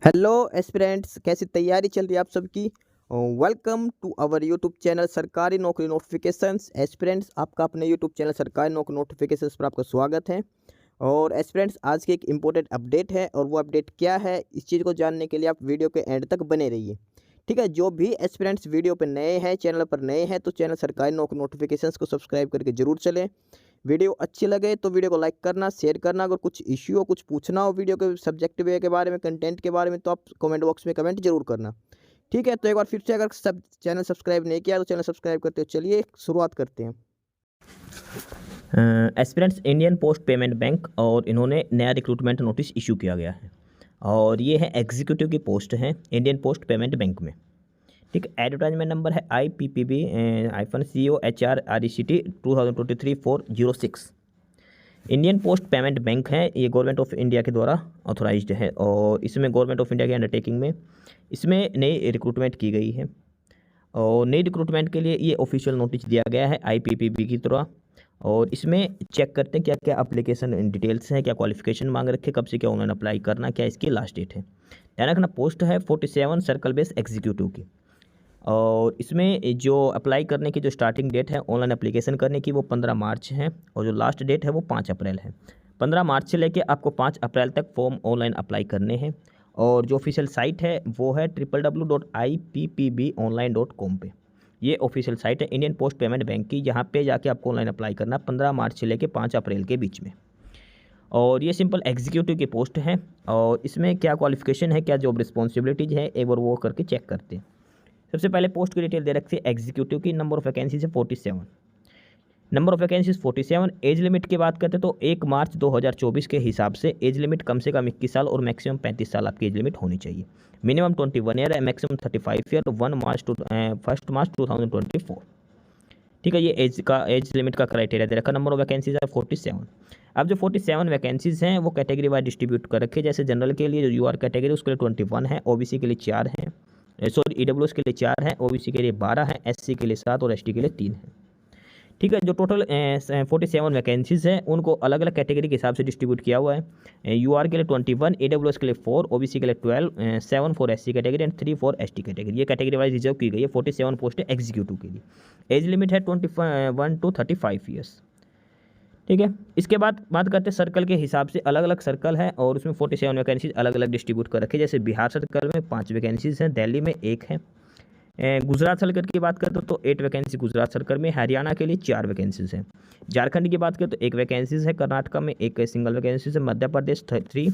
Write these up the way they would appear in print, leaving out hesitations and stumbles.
Hello aspirants, कैसी तैयारी चल रही है आप सबकी। Welcome to our YouTube channel सरकारी नौकरी नोटिफिकेशंस। एस्पिरेंट्स, आपका अपने यूट्यूब चैनल सरकारी नौकरी नोटिफिकेशंस पर आपका स्वागत है। और एस्पिरेंट्स, आज की एक इम्पोर्टेंट अपडेट है और वो अपडेट क्या है, इस चीज़ को जानने के लिए आप वीडियो के एंड तक बने रहिए। ठीक है, जो भी एस्पिरेंट्स वीडियो पर नए हैं, चैनल पर नए हैं, तो चैनल सरकारी नौकरी नोटिफिकेशंस को सब्सक्राइब करके जरूर चलें। वीडियो अच्छी लगे तो वीडियो को लाइक करना, शेयर करना। अगर कुछ इश्यू हो, कुछ पूछना हो वीडियो के सब्जेक्ट वे के बारे में, कंटेंट के बारे में, तो आप कमेंट बॉक्स में कमेंट जरूर करना। ठीक है, तो एक बार फिर से अगर सब चैनल सब्सक्राइब नहीं किया तो चैनल सब्सक्राइब करते हो। चलिए शुरुआत करते हैं। Aspirants Indian post payment bank और इन्होंने नया रिक्रूटमेंट नोटिस इशू किया गया है और ये है एग्जीक्यूटिव की पोस्ट है इंडियन पोस्ट पेमेंट बैंक में। ठीक, एडवर्टाइजमेंट नंबर है IPPB-CO-HR-RECT 2023-406। Indian post payment bank है, ये गवर्नमेंट ऑफ इंडिया के द्वारा ऑथोराइज्ड है और इसमें गवर्नमेंट ऑफ इंडिया की अंडरटेकिंग में इसमें नई रिक्रूटमेंट की गई है। और नई रिक्रूटमेंट के लिए ये ऑफिशियल नोटिस दिया गया है IPPB की तरह। और इसमें चेक करते हैं क्या क्या एप्लीकेशन डिटेल्स हैं, क्या क्वालिफिकेशन मांग रखे, कब से क्या ऑनलाइन अप्लाई करना, क्या इसकी लास्ट डेट है। ध्यान रखना, पोस्ट है 47 सर्कल बेस एग्जीक्यूटिव की। और इसमें जो अप्लाई करने की जो स्टार्टिंग डेट है ऑनलाइन एप्लीकेशन करने की वो 15 मार्च है और जो लास्ट डेट है वो 5 अप्रैल है। 15 मार्च से लेके आपको 5 अप्रैल तक फॉर्म ऑनलाइन अप्लाई करने हैं। और जो ऑफिशियल साइट है वो है www.ippbonline.com पे। ये ऑफिशियल साइट है इंडियन पोस्ट पेमेंट बैंक की, जहाँ पे जाके आपको ऑनलाइन अप्लाई करना 15 मार्च से लेके 5 अप्रैल के बीच में। और ये सिंपल एग्जीक्यूटिव की पोस्ट है और इसमें क्या क्वालिफिकेशन है, क्या जॉब रिस्पॉन्सिबिलिटीज़ है, एक बार वो करके चेक करते हैं। सबसे पहले पोस्ट की डिटेल दे रखी है एग्जीक्यूटिव की। नंबर ऑफ वैकेंसीज है 47। Number of vacancies 47। Age limit की बात करते तो 1 मार्च 2024 के हिसाब से एज लिमिट कम से कम 21 साल और मैक्सिमम 35 साल आपकी एज लिमिट होनी चाहिए। मिनिमम 21 ईयर है, मैक्सिमम 35 ईयर, 1 मार्च 2024। ठीक है, ये एज लिमिट का क्राइटेरिया दे रखा। नंबर ऑफ वैकेंसीज है 47। अब जो 47 वैकेंसीज हैं वो कैटेगरी वाइज डिस्ट्रीब्यूट कर रखे। जैसे जनरल के लिए जो यूआर कैटेगरी उसके लिए 21 है, ओबीसी के लिए 4 हैं, सॉरी ईडब्ल्यूएस के लिए 4 हैं, ओबीसी के लिए 12 हैं, एससी के लिए 7 और एसटी के लिए 3 हैं। ठीक है, जो टोटल 47 वैकेंसीज हैं उनको अलग अलग कैटेगरी के हिसाब से डिस्ट्रीब्यूट किया हुआ है। यूआर के लिए 21, ईडब्ल्यूएस के लिए 4, ओबीसी के लिए 12, 7 for SC category and 3 for ST category. ये कैटेगरी वाइज रिजर्व की गई है 47 पोस्ट एग्जीक्यूटिव के लिए। एज लिमिट है 21 to 35 ईयर्स। ठीक है, इसके बाद बात करते हैं सर्कल के हिसाब से। अलग अलग सर्कल है और उसमें 47 वैकेंसीज अलग अलग डिस्ट्रीब्यूट कर रखे। जैसे बिहार सर्कल में 5 वैकेंसीज हैं, दिल्ली में 1 है। गुजरात सर्कल की बात करते तो 8 वैकेंसी गुजरात सर्कल में, हरियाणा के लिए 4 वैकेंसीज हैं। झारखंड की बात करें तो 1 वैकेंसीज है, कर्नाटक में 1 सिंगल वैकेंसीज है, मध्य प्रदेश 3,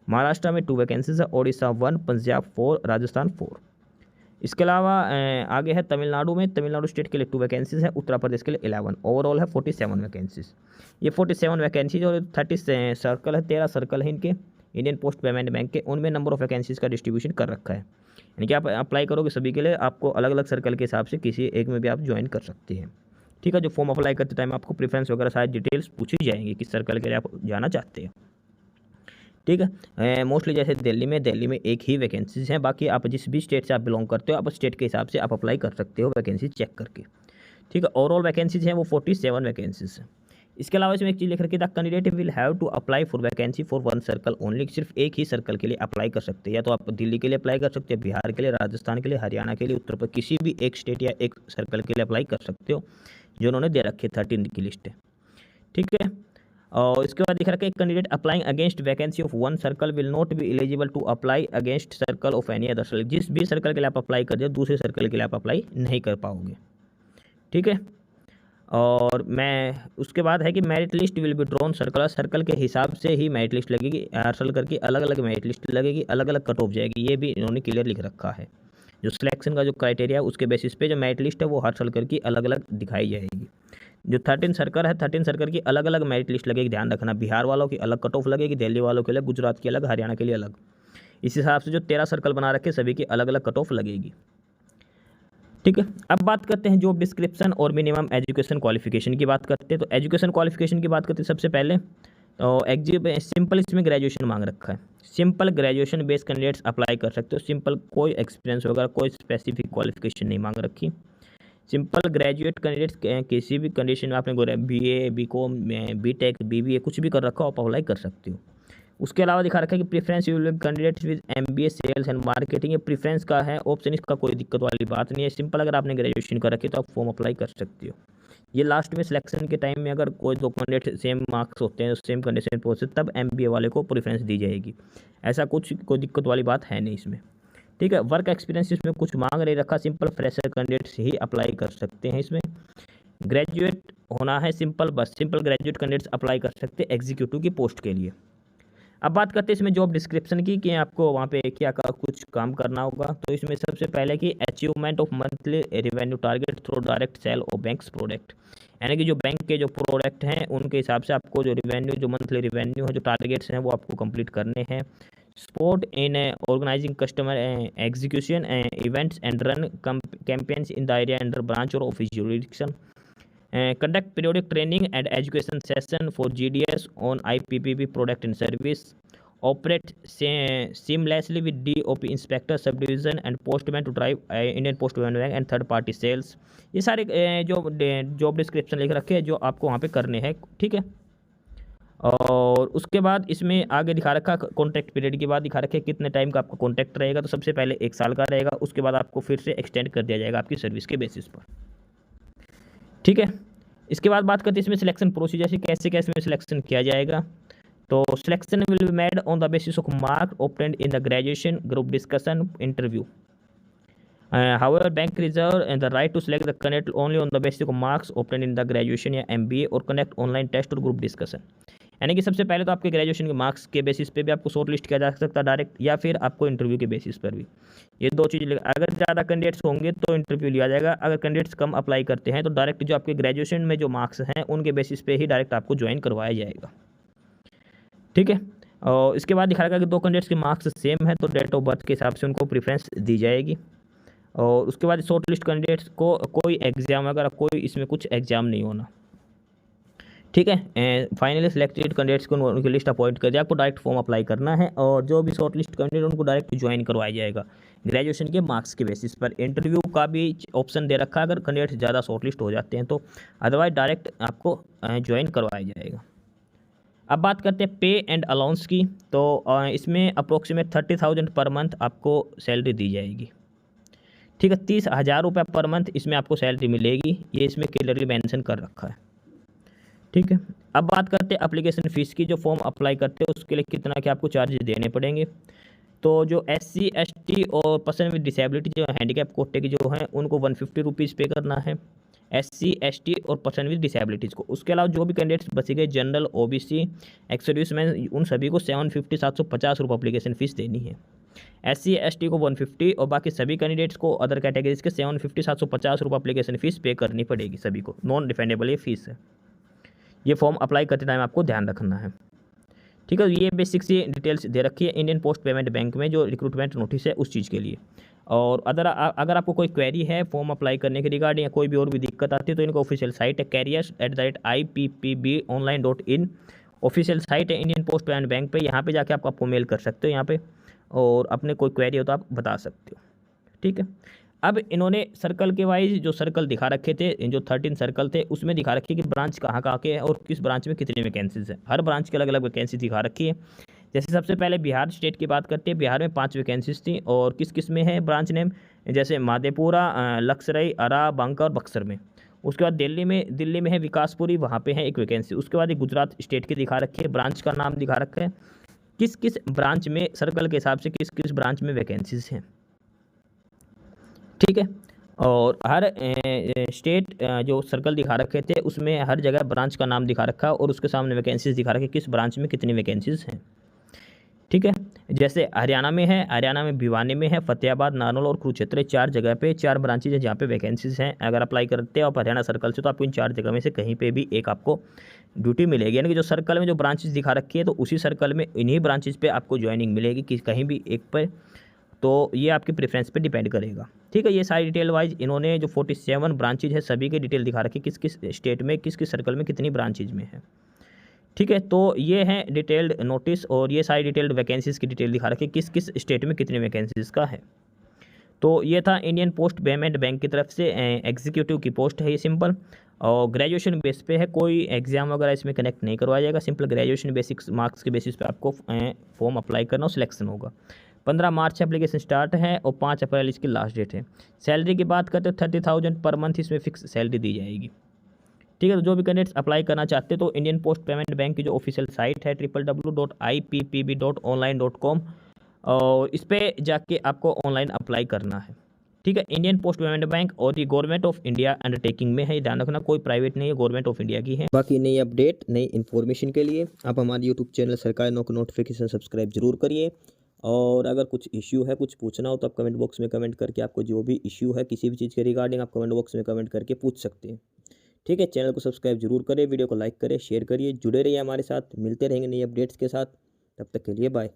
महाराष्ट्र में 2 वैकेंसीज है, उड़ीसा 1, पंजाब 4, राजस्थान 4। इसके अलावा आगे है तमिलनाडु में, तमिलनाडु स्टेट के लिए 2 वैकेंसीज है, उत्तर प्रदेश के लिए 11। ओवरऑल है 47 वैकेंसीज। ये 47 वैकेंसीज और 30 सर्कल है, 13 सर्कल है इनके इंडियन पोस्ट पेमेंट बैंक के। उनमें नंबर ऑफ वैकेंसीज का डिस्ट्रीब्यूशन कर रखा है, यानी कि आप अप्लाई करोगे सभी के लिए, आपको अलग अलग सर्कल के हिसाब से किसी एक में भी आप ज्वाइन कर सकते हैं। ठीक है, जो फॉर्म अप्लाई करते टाइम आपको प्रेफरेंस वगैरह सारी डिटेल्स पूछी जाएंगी किस सर्कल के लिए आप जाना चाहते हैं। ठीक है, मोस्टली जैसे दिल्ली में 1 ही वैकेंसीज हैं, बाकी आप जिस भी स्टेट से आप बिलोंग करते हो आप स्टेट के हिसाब से आप अप्लाई कर सकते हो वैकेंसी चेक करके। ठीक है, ओवरऑल वैकेंसीज हैं वो 47 वैकेंसीज हैं। इसके अलावा इसमें एक चीज़ लिख रखी है, the candidate will have to apply for vacancy for 1 circle only. सिर्फ एक ही सर्कल के लिए अप्लाई कर सकते हैं, या तो आप दिल्ली के लिए अप्लाई कर सकते हैं, बिहार के लिए, राजस्थान के लिए, हरियाणा के लिए, उत्तर प्रदेश, किसी भी एक स्टेट या एक सर्कल के लिए अप्लाई कर सकते हो जो उन्होंने दे रखे 13 की लिस्ट है। ठीक है, और इसके बाद दिख रखा है candidate applying against vacancy of 1 circle will not be eligible to apply against circle of any other circle. जिस भी सर्कल के लिए आप अप्लाई कर दिए दूसरे सर्कल के लिए आप अप्लाई नहीं कर पाओगे। ठीक है, और मैं उसके बाद है कि merit list will be drawn circle. Circle के हिसाब से ही मेरिट लिस्ट लगेगी, हर सर्कल की अलग अलग मेरिट लिस्ट लगेगी, अलग अलग कट ऑफ जाएगी। ये भी इन्होंने क्लियर लिख रखा है। जो सिलेक्शन का जो क्राइटेरिया है उसके बेसिस पे जो मेरिट लिस्ट है वो हर सर्कल की अलग अलग दिखाई जाएगी। जो 13 सर्कल है, 13 सर्कल की अलग अलग मेरिट लिस्ट लगेगी। ध्यान रखना, बिहार वालों की अलग कट ऑफ लगेगी, दिल्ली वालों के अलग, गुजरात की अलग, हरियाणा के लिए अलग। इस हिसाब से जो 13 सर्कल बना रखे सभी की अलग अलग कट ऑफ लगेगी। ठीक है, अब बात करते हैं जॉब डिस्क्रिप्शन और मिनिमम एजुकेशन क्वालिफिकेशन की बात करते हैं। तो एजुकेशन क्वालिफिकेशन की बात करते हैं सबसे पहले, तो सिंपल इसमें ग्रेजुएशन मांग रखा है। Simple graduation based candidates apply कर सकते हो। सिंपल, कोई एक्सपीरियंस वगैरह कोई स्पेसिफिक क्वालिफिकेशन नहीं मांग रखी। सिंपल ग्रेजुएट कैंडिडेट्स किसी भी कंडीशन में आपने BA, BCom, BTech, BBA कुछ भी कर रखा हो आप अप्लाई कर सकते हो। उसके अलावा दिखा रखा है कि preference will candidate with MBA sales and marketing. ये प्रेफरेंस का है ऑप्शन, इसका कोई दिक्कत वाली बात नहीं है, सिंपल। अगर आपने ग्रेजुएशन कर रखी है तो आप फॉर्म अप्लाई कर सकते हो। ये लास्ट में सिलेक्शन के टाइम में अगर कोई दो कैंडिडेट सेम मार्क्स होते हैं, सेम कंडीशन पे होते हैं, तब MBA वाले को प्रेफरेंस दी जाएगी। ऐसा कुछ कोई दिक्कत वाली बात है नहीं इसमें, ठीक है। वर्क एक्सपीरियंस इसमें कुछ मांग नहीं रखा, सिंपल फ्रेशर कैंडिडेट्स ही अप्लाई कर सकते हैं इसमें। ग्रेजुएट होना है सिंपल, बस सिंपल ग्रेजुएट कैंडिडेट्स अप्लाई कर सकते हैं एग्जीक्यूटिव की पोस्ट के लिए। अब बात करते हैं इसमें जॉब डिस्क्रिप्शन की कि आपको वहाँ पे क्या कुछ काम करना होगा। तो इसमें सबसे पहले कि achievement of monthly revenue target through direct sale of banks product, यानी कि जो बैंक के जो प्रोडक्ट हैं उनके हिसाब से आपको जो रेवेन्यू, जो मंथली रेवेन्यू है, जो टारगेट्स हैं वो आपको कंप्लीट करने हैं। Support in organising customer execution events and run campaigns in the area under branch और office jurisdiction. Conduct periodic training and education session for GDS on IPPB product and service. Operate seamlessly with DOP inspector subdivision and postman to drive Indian Post Payment Bank and third party sales। ये सारे जो job description लिख रखे हैं जो आपको वहाँ पे करने हैं, ठीक है। और उसके बाद इसमें आगे दिखा रखा कॉन्ट्रैक्ट पीरियड के बाद दिखा रखे है कितने टाइम का आपका कॉन्ट्रैक्ट रहेगा। तो सबसे पहले 1 साल का रहेगा, उसके बाद आपको फिर से एक्सटेंड कर दिया जाएगा आपकी सर्विस के बेसिस पर, ठीक है। इसके बाद बात करते हैं इसमें सिलेक्शन प्रोसीजर से, कैसे कैसे में सिलेक्शन किया जाएगा। तो selection will be made on the basis of mark obtained in the graduation, group discussion, interview. However bank reserve the right to select the candidate only on the basis of marks obtained in the graduation या MBA और connect online test और group discussion. यानी कि सबसे पहले तो आपके graduation के मार्क्स के बेसिस पे भी आपको शॉर्ट लिस्ट किया जा सकता है डायरेक्ट, या फिर आपको इंटरव्यू के बेसिस पर भी। ये दो चीज़, अगर ज़्यादा कैंडिडेट्स होंगे तो इंटरव्यू लिया जाएगा, अगर कैंडिडेट्स कम अप्लाई करते हैं तो डायरेक्ट जो आपके ग्रेजुएशन में जो मार्क्स हैं उनके बेसिस पे ही डायरेक्ट आपको ज्वाइन करवाया जाएगा, ठीक है। और इसके बाद दिखाएगा कि 2 कैंडिडेट्स के मार्क्स सेम है तो डेट ऑफ बर्थ के हिसाब से उनको प्रेफरेंस दी जाएगी। और उसके बाद शॉर्ट लिस्ट कैंडिडेट्स को कोई एग्जाम वगैरह कोई इसमें कुछ एग्जाम नहीं होना, ठीक है। फाइनली सिलेक्टेड कैंडिडेट्स को उनकी लिस्ट अपॉइंट कर दिया, आपको डायरेक्ट फॉर्म अप्लाई करना है। और जो भी शॉर्ट लिस्ट कैंडिडेट उनको डायरेक्ट ज्वाइन करवाया जाएगा ग्रेजुएशन के मार्क्स के बेसिस पर। इंटरव्यू का भी ऑप्शन दे रखा है अगर कैंडिडेट्स ज़्यादा शॉर्ट लिस्ट हो जाते हैं तो, अदरवाइज डायरेक्ट आपको ज्वाइन करवाया जाएगा। अब बात करते हैं पे एंड अलाउंस की। तो इसमें अप्रोक्सीमेट 30,000 पर मंथ आपको सैलरी दी जाएगी, ठीक है। 30,000 रुपये पर मंथ इसमें आपको सैलरी मिलेगी, ये इसमें क्लियरली मेंशन कर रखा है, ठीक है। अब बात करते हैं एप्लीकेशन फ़ीस की। जो फॉर्म अप्लाई करते हैं उसके लिए कितना क्या आपको चार्जेस देने पड़ेंगे। तो जो SC ST और पर्सन विद डिसेबिलिटी, जो हैंडीकैप कोटे की जो हैं उनको 150 रुपीज़ पे करना है, SC ST और पर्सन विद डिसेबिलिटीज़ को। उसके अलावा जो भी कैंडिडेट्स बचे गए जनरल, OBC, एक्स सर्विसमैन, उन सभी को 750 रुपये एप्लीकेशन फ़ीस देनी है। SC ST को 150 और बाकी सभी कैंडिडेट्स को अदर कैटेगरीज के 750 रुपये एप्लीकेशन फ़ीस पे करनी पड़ेगी सभी को, नॉन रिफंडेबल ये फ़ीस है। ये फॉर्म अप्लाई करते टाइम आपको ध्यान रखना है, ठीक है। ये बेसिक सी डिटेल्स दे रखी है इंडियन पोस्ट पेमेंट बैंक में जो रिक्रूटमेंट नोटिस है उस चीज़ के लिए। और अगर आपको कोई क्वेरी है फॉर्म अप्लाई करने के रिगार्डिंग या कोई भी और भी दिक्कत आती है तो इनका ऑफिशियल साइट है careers@ippbonline.in, ऑफिशियल साइट है इंडियन पोस्ट पेमेंट बैंक पे। यहाँ पे जाके आपको मेल कर सकते हो यहाँ पे, और अपने कोई क्वेरी हो तो आप बता सकते हो, ठीक है। अब इन्होंने सर्कल के वाइज जो सर्कल दिखा रखे थे, जो 13 सर्कल थे उसमें दिखा रखी है कि ब्रांच कहाँ कहाँ के हैं और किस ब्रांच में कितनी वैकेंसीज है। हर ब्रांच की अलग अलग वैकेंसी दिखा रखी है। जैसे सबसे पहले बिहार स्टेट की बात करते हैं, बिहार में 5 वैकेंसीज थी और किस किस में है ब्रांच नेम, जैसे माधेपुरा, लक्सराई, आरा, बांका और बक्सर में। उसके बाद दिल्ली में है विकासपुरी, वहाँ पे है एक वैकेंसी। उसके बाद एक गुजरात स्टेट की दिखा रखी है, ब्रांच का नाम दिखा रखा है, किस किस ब्रांच में सर्कल के हिसाब से किस किस ब्रांच में वैकेंसीज हैं, ठीक है। और हर स्टेट जो सर्कल दिखा रखे थे उसमें हर जगह ब्रांच का नाम दिखा रखा और उसके सामने वैकेंसीज दिखा रखे किस ब्रांच में कितनी वैकेंसीज हैं, ठीक है। जैसे हरियाणा में है, हरियाणा में भिवानी में है, फतेहाबाद, नारनौल और कुरुक्षेत्र, 4 जगह पे 4 ब्रांचेज है जहाँ पे वैकेंसीज हैं। अगर अप्लाई करते हैं आप हरियाणा सर्कल से तो आपको इन 4 जगह में से कहीं पे भी एक आपको ड्यूटी मिलेगी। यानी कि जो सर्कल में जो ब्रांचेज दिखा रखी है तो उसी सर्कल में इन्हीं ब्रांचेज पे आपको ज्वाइनिंग मिलेगी कि कहीं भी एक पर, तो ये आपकी प्रेफरेंस पे डिपेंड करेगा, ठीक है। ये सारी डिटेल वाइज इन्होंने जो 47 ब्रांचेज है सभी की डिटेल दिखा रखी, किस किस स्टेट में किस किस सर्कल में कितनी ब्रांचेज में है, ठीक है। तो ये है डिटेल्ड नोटिस और ये सारी डिटेल्ड वैकेंसीज़ की डिटेल दिखा रखी किस किस स्टेट में कितनी वैकेंसीज़ का है। तो ये था इंडियन पोस्ट पेमेंट बैंक की तरफ से एग्जीक्यूटिव की पोस्ट है ये सिंपल। और ग्रेजुएशन बेस पे है, कोई एग्ज़ाम वगैरह इसमें कनेक्ट नहीं करवाया जाएगा, सिंपल ग्रेजुएशन बेसिक्स मार्क्स के बेसिस पे आपको फॉर्म अप्लाई करना और सिलेक्शन होगा। 15 मार्च से एप्लीकेशन स्टार्ट है और 5 अप्रैल इसकी लास्ट डेट है। सैलरी की बात करते हो 30,000 पर मंथ इसमें फिक्स सैलरी दी जाएगी। ठीक है, तो जो भी कैंडिडेट्स अप्लाई करना चाहते हैं तो इंडियन पोस्ट पेमेंट बैंक की जो ऑफिशियल साइट है www.ippb.online.com और इस पर जाके आपको ऑनलाइन अप्लाई करना है। ठीक है, इंडियन पोस्ट पेमेंट बैंक और ये गवर्नमेंट ऑफ इंडिया अंडरटेकिंग में है, ये ध्यान रखना, कोई प्राइवेट नहीं है, गवर्नमेंट ऑफ इंडिया की है। बाकी नई अपडेट नई इन्फॉर्मेशन के लिए आप हमारे यूट्यूब चैनल सरकारी नौकरी नोटिफिकेशन सब्सक्राइब जरूर करिए। और अगर कुछ इश्यू है, कुछ पूछना हो तो आप कमेंट बॉक्स में कमेंट करके, आपको जो भी इश्यू है किसी भी चीज़ के रिगार्डिंग, आप कमेंट बॉक्स में कमेंट करके पूछ सकते हैं। ठीक है, चैनल को सब्सक्राइब जरूर करें, वीडियो को लाइक करें, शेयर करिए, जुड़े रहिए हमारे साथ, मिलते रहेंगे नई अपडेट्स के साथ। तब तक के लिए बाय।